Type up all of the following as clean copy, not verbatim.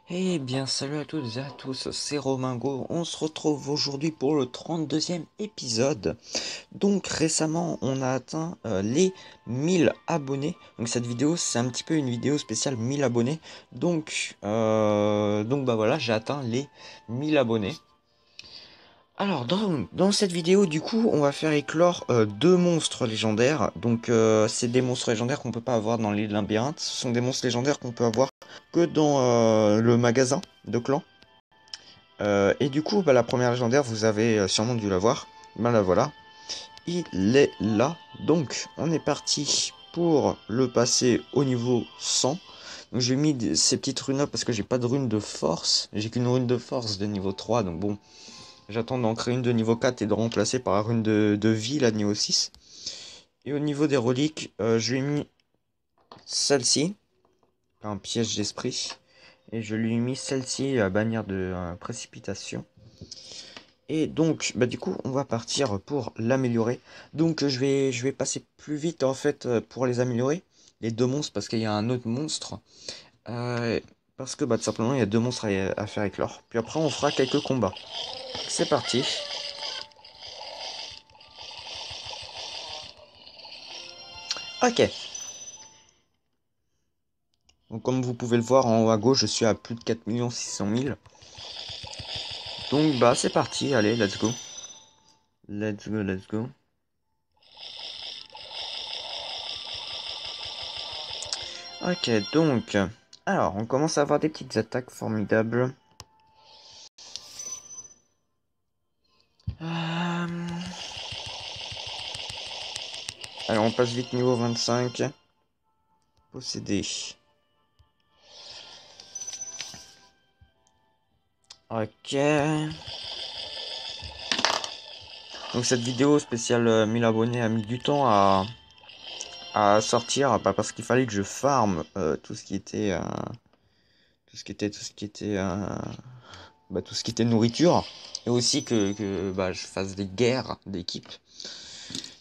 Eh bien, salut à toutes et à tous, c'est Romingo. On se retrouve aujourd'hui pour le 32e épisode. Donc, récemment, on a atteint les 1000 abonnés. Donc, cette vidéo, c'est un petit peu une vidéo spéciale 1000 abonnés. Donc bah voilà, j'ai atteint les 1000 abonnés. Alors, dans cette vidéo, du coup, on va faire éclore deux monstres légendaires. Donc, c'est des monstres légendaires qu'on peut pas avoir dans l'île Labyrinthe. Ce sont des monstres légendaires qu'on peut avoir que dans le magasin de clans. Et du coup, bah, la première légendaire, vous avez sûrement dû la voir. Ben la voilà. Il est là. Donc, on est parti pour le passer au niveau 100. Donc, j'ai mis ces petites runes là parce que j'ai pas de rune de force. J'ai qu'une rune de force de niveau 3. Donc, bon, j'attends d'en créer une de niveau 4 et de remplacer par la rune de vie, là, de niveau 6. Et au niveau des reliques, je lui ai mis celle-ci, un piège d'esprit. Et je lui ai mis celle-ci, bannière de précipitation. Et donc, bah du coup, on va partir pour l'améliorer. Donc, je vais passer plus vite en fait pour les améliorer. Les deux monstres, parce qu'il y a un autre monstre. Euh, Parce que bah tout simplement, il y a deux monstres à faire éclore. Puis après, on fera quelques combats. C'est parti. Ok. Donc, comme vous pouvez le voir en haut à gauche, je suis à plus de 4 600 000. Donc, bah c'est parti. Allez, let's go. Let's go, let's go. Ok, donc... Alors, on commence à avoir des petites attaques formidables. Euh... Alors, on passe vite niveau 25. Posséder. Ok. Donc cette vidéo spéciale 1000 abonnés a mis du temps à sortir, bah, parce qu'il fallait que je farm tout ce qui était tout ce qui était nourriture, et aussi que bah, je fasse des guerres d'équipe.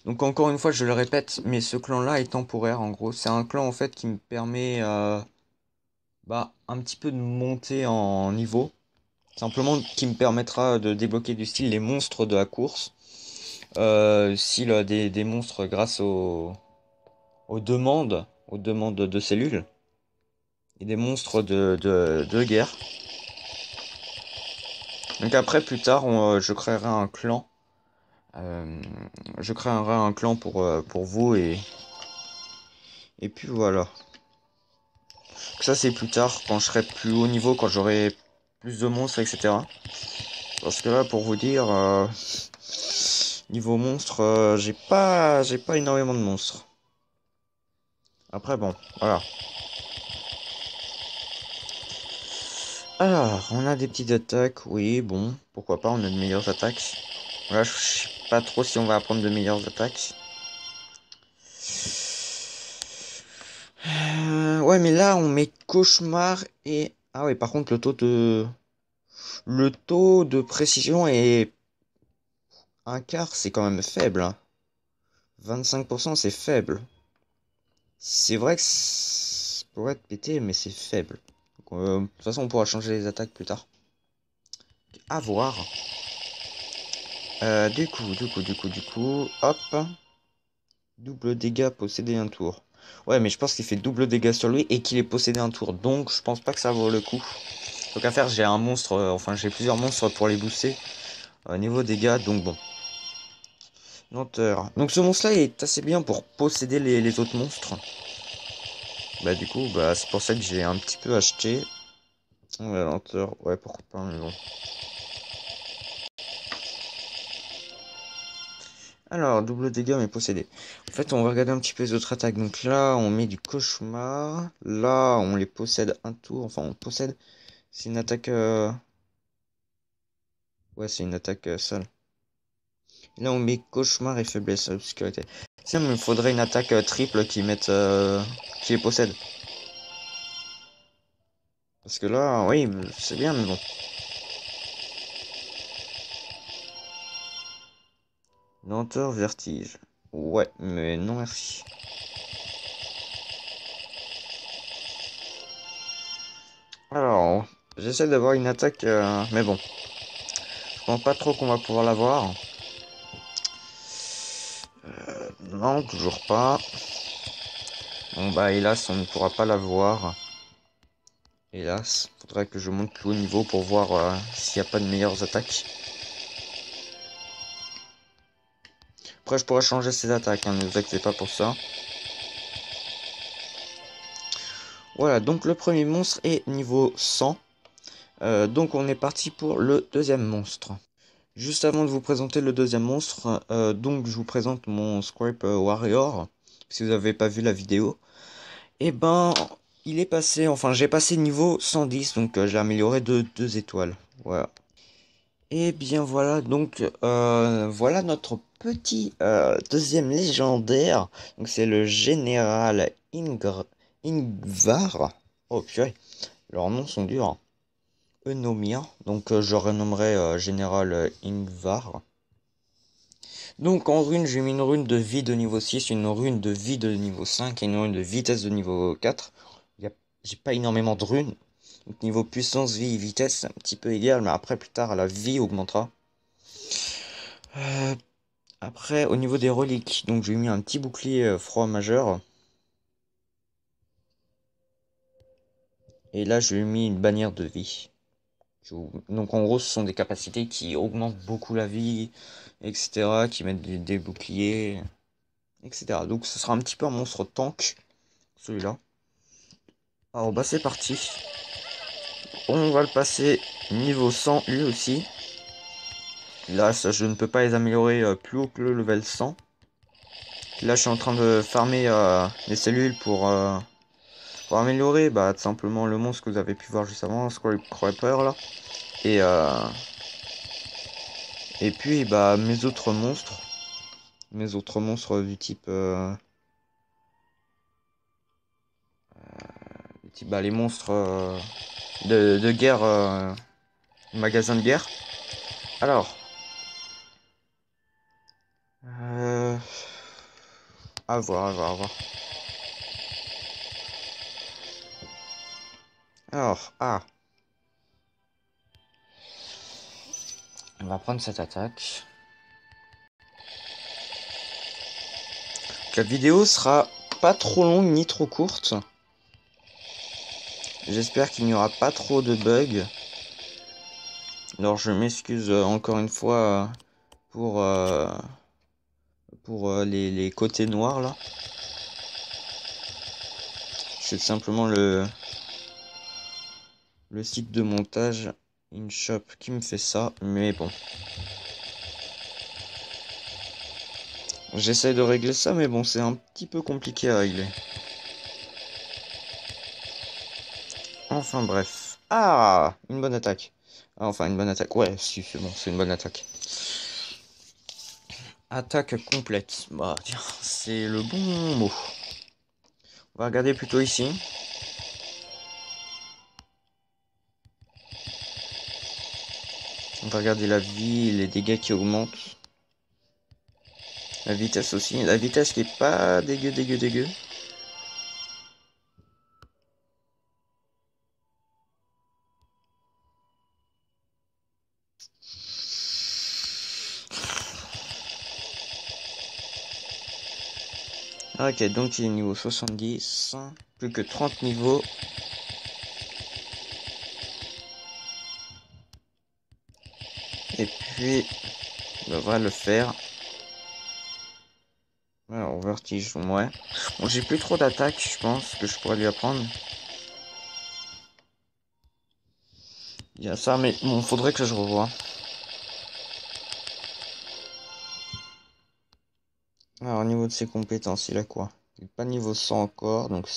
Donc encore une fois, je le répète, mais ce clan-là est temporaire en gros. C'est un clan en fait qui me permet bah, un petit peu de monter en niveau. Simplement qui me permettra de débloquer du style les monstres de la course. Style des monstres grâce aux demandes de cellules. Et des monstres de guerre. Donc après, plus tard, je créerai un clan. Euh, je créerai un clan pour vous et puis voilà. Ça c'est plus tard, quand je serai plus haut niveau, quand j'aurai plus de monstres, etc. Parce que là, pour vous dire, niveau monstre, j'ai pas énormément de monstres. Après bon, voilà. Alors, on a des petites attaques, oui, bon, pourquoi pas, on a de meilleures attaques. Là, je sais pas trop si on va apprendre de meilleures attaques. Ouais, mais là, on met cauchemar et... Ah ouais, par contre, le taux de précision est un quart, c'est quand même faible, hein. 25%, c'est faible. C'est vrai que ça pourrait être pété, mais c'est faible. Donc, de toute façon, on pourra changer les attaques plus tard. À voir. Du coup, hop. Double dégâts posséder un tour. Ouais, mais je pense qu'il fait double dégâts sur lui et qu'il est possédé un tour. Donc, je pense pas que ça vaut le coup. Donc, à faire, j'ai un monstre, enfin, j'ai plusieurs monstres pour les booster. Niveau dégâts, donc bon. Lenteur. Donc, ce monstre-là est assez bien pour posséder les autres monstres. Bah, du coup, bah, c'est pour ça que j'ai un petit peu acheté. Ouais, lenteur, ouais, pourquoi pas, mais bon. Alors, double dégâts mais possédé. En fait, on va regarder un petit peu les autres attaques. Donc là, on met du cauchemar. Là, on les possède un tour. Enfin, on possède. C'est une attaque... Ouais, c'est une attaque seule. Là, on met cauchemar et faiblesse obscurité. Tiens, mais il me faudrait une attaque triple qui mette... qui les possède. Parce que là, oui, c'est bien, mais bon. Lenteur, vertige. Ouais, mais non merci. Alors, J'essaie d'avoir une attaque, mais bon. Je pense pas trop qu'on va pouvoir l'avoir. Non, toujours pas. Bon bah hélas, on ne pourra pas l'avoir. Hélas, faudrait que je monte plus haut niveau pour voir s'il n'y a pas de meilleures attaques. Après, je pourrais changer ses attaques, hein, ne vous inquiétez pas pour ça. Voilà, donc le premier monstre est niveau 100. Donc on est parti pour le deuxième monstre. Juste avant de vous présenter le deuxième monstre, donc je vous présente mon Scrape Warrior. Si vous n'avez pas vu la vidéo. Et ben, il est passé, enfin j'ai passé niveau 110, donc je l'ai amélioré de 2 étoiles. Voilà. Et bien voilà, donc voilà notre petit deuxième légendaire. Donc c'est le général Ingvar. Oh purée, leurs noms sont durs, hein. Eunomia, donc je renommerai général Ingvar. Donc en rune, j'ai mis une rune de vie de niveau 6, une rune de vie de niveau 5 et une rune de vitesse de niveau 4. J'ai pas énormément de runes. Donc niveau puissance, vie et vitesse, c'est un petit peu égal, mais après plus tard la vie augmentera. Euh, Après, au niveau des reliques, donc j'ai mis un petit bouclier froid majeur. Et là, j'ai mis une bannière de vie. Donc en gros, ce sont des capacités qui augmentent beaucoup la vie, etc. Qui mettent des boucliers, etc. Donc ce sera un petit peu un monstre tank, celui-là. Alors bah c'est parti. On va le passer niveau 100 lui aussi. Là, ça, je ne peux pas les améliorer plus haut que le level 100. Là, je suis en train de farmer les cellules pour améliorer bah, tout simplement le monstre que vous avez pu voir juste avant, Scraper là. Et, et puis bah, mes autres monstres. Mes autres monstres du type bah, les monstres de guerre, magasin de guerre. Alors, euh, à voir, à voir, à voir. Alors, on va prendre cette attaque. La vidéo sera pas trop longue ni trop courte. J'espère qu'il n'y aura pas trop de bugs. Alors je m'excuse encore une fois pour, pour les côtés noirs là. C'est simplement le site de montage InShop qui me fait ça. Mais bon. J'essaie de régler ça mais bon c'est un petit peu compliqué à régler. Enfin bref. Ah, une bonne attaque. Ah, enfin une bonne attaque. Ouais, si c'est bon, c'est une bonne attaque. Attaque complète. Bah tiens, c'est le bon mot. On va regarder plutôt ici. On va regarder la vie, les dégâts qui augmentent. La vitesse aussi. La vitesse qui est pas dégueu, dégueu, dégueu. Ok, donc il est niveau 70. Plus que 30 niveaux. Et puis, on devrait le faire. Alors, vertige, ouais. Bon, j'ai plus trop d'attaques, je pense, que je pourrais lui apprendre. Il y a ça, mais bon, faudrait que je revoie. Alors, au niveau de ses compétences, il a quoi? Il est pas niveau 100 encore, donc...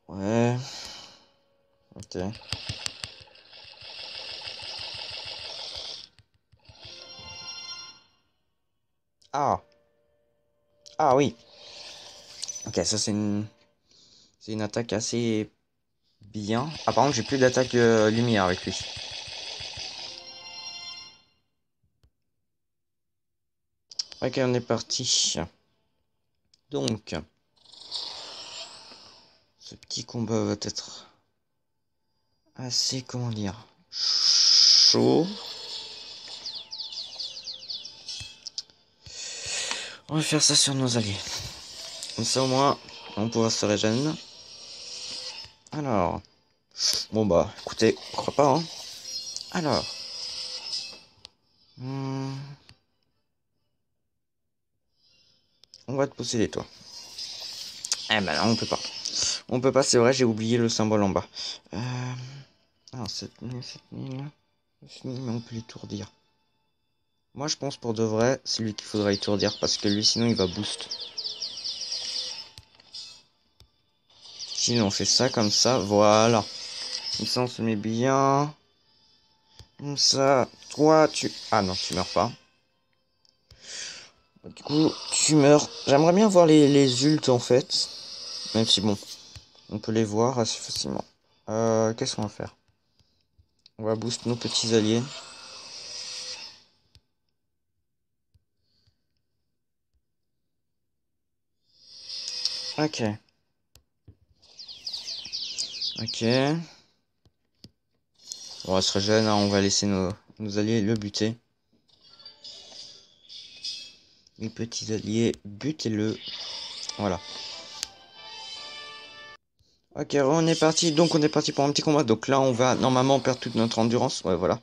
Ouais... Ok. Ah! Ah oui! Ok, ça c'est une... C'est une attaque assez bien. Ah, par contre, j'ai plus d'attaque lumière avec lui. Ok, on est parti. Donc, ce petit combat va être assez, comment dire, chaud. On va faire ça sur nos alliés. Comme ça au moins, on pourra se régénérer. Alors, bon bah, écoutez, pourquoi pas, hein. Alors, on va te posséder toi. Eh ben là, on peut pas. On peut pas, c'est vrai, j'ai oublié le symbole en bas. Alors, 7000, 7000, 9000, mais on peut l'étourdir. Moi, je pense pour de vrai, c'est lui qu'il faudra étourdir, parce que lui, sinon, il va boost. Si on fait ça, comme ça, voilà. Comme ça, on se met bien. Comme ça, toi, tu... Ah non, tu meurs pas. Du coup, tu meurs. J'aimerais bien voir les ults, en fait. Même si, bon, on peut les voir assez facilement. Qu'est-ce qu'on va faire? On va boost nos petits alliés. Ok. Ok. On va se régénérer, hein, on va laisser nos alliés le buter. Les petits alliés, butez-le. Voilà. Ok, on est parti. Donc on est parti pour un petit combat. Donc là on va normalement perdre toute notre endurance. Ouais, voilà.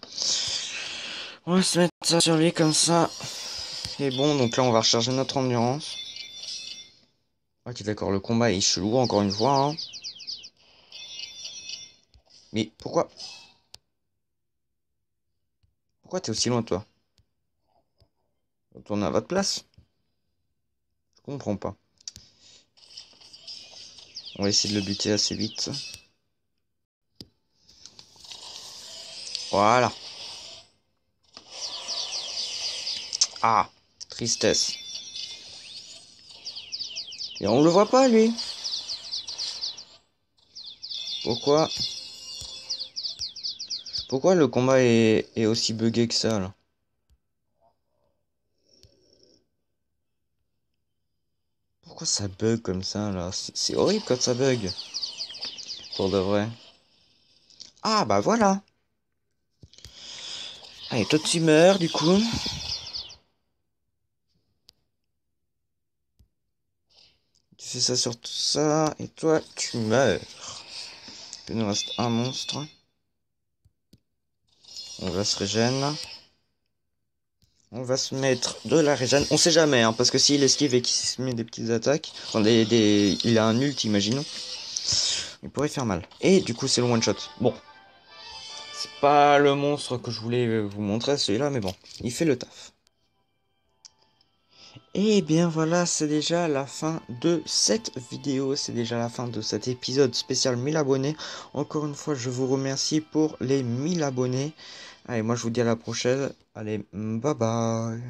On va se mettre ça sur lui comme ça. Et bon, donc là on va recharger notre endurance. Ok, d'accord, le combat est chelou encore une fois, hein. Mais pourquoi? Pourquoi t'es aussi loin toi? Retournez à votre place. Je comprends pas. On va essayer de le buter assez vite. Voilà. Ah, tristesse. Et on le voit pas lui. Pourquoi? Pourquoi le combat est aussi buggé que ça là? Pourquoi ça bug comme ça là? C'est horrible quand ça bug. Pour de vrai. Ah bah voilà. Allez, toi tu meurs du coup. Tu fais ça sur tout ça. Et toi tu meurs. Il nous reste un monstre. On va se régénérer. On va se mettre de la régène. On sait jamais, hein, parce que s'il esquive et qu'il se met des petites attaques, enfin il a un ult, imaginons, il pourrait faire mal. Et du coup, c'est le one shot. Bon, c'est pas le monstre que je voulais vous montrer, celui-là, mais bon, il fait le taf. Et bien voilà, c'est déjà la fin de cette vidéo, c'est déjà la fin de cet épisode spécial 1000 abonnés. Encore une fois, je vous remercie pour les 1000 abonnés. Allez, moi je vous dis à la prochaine. Allez, bye bye.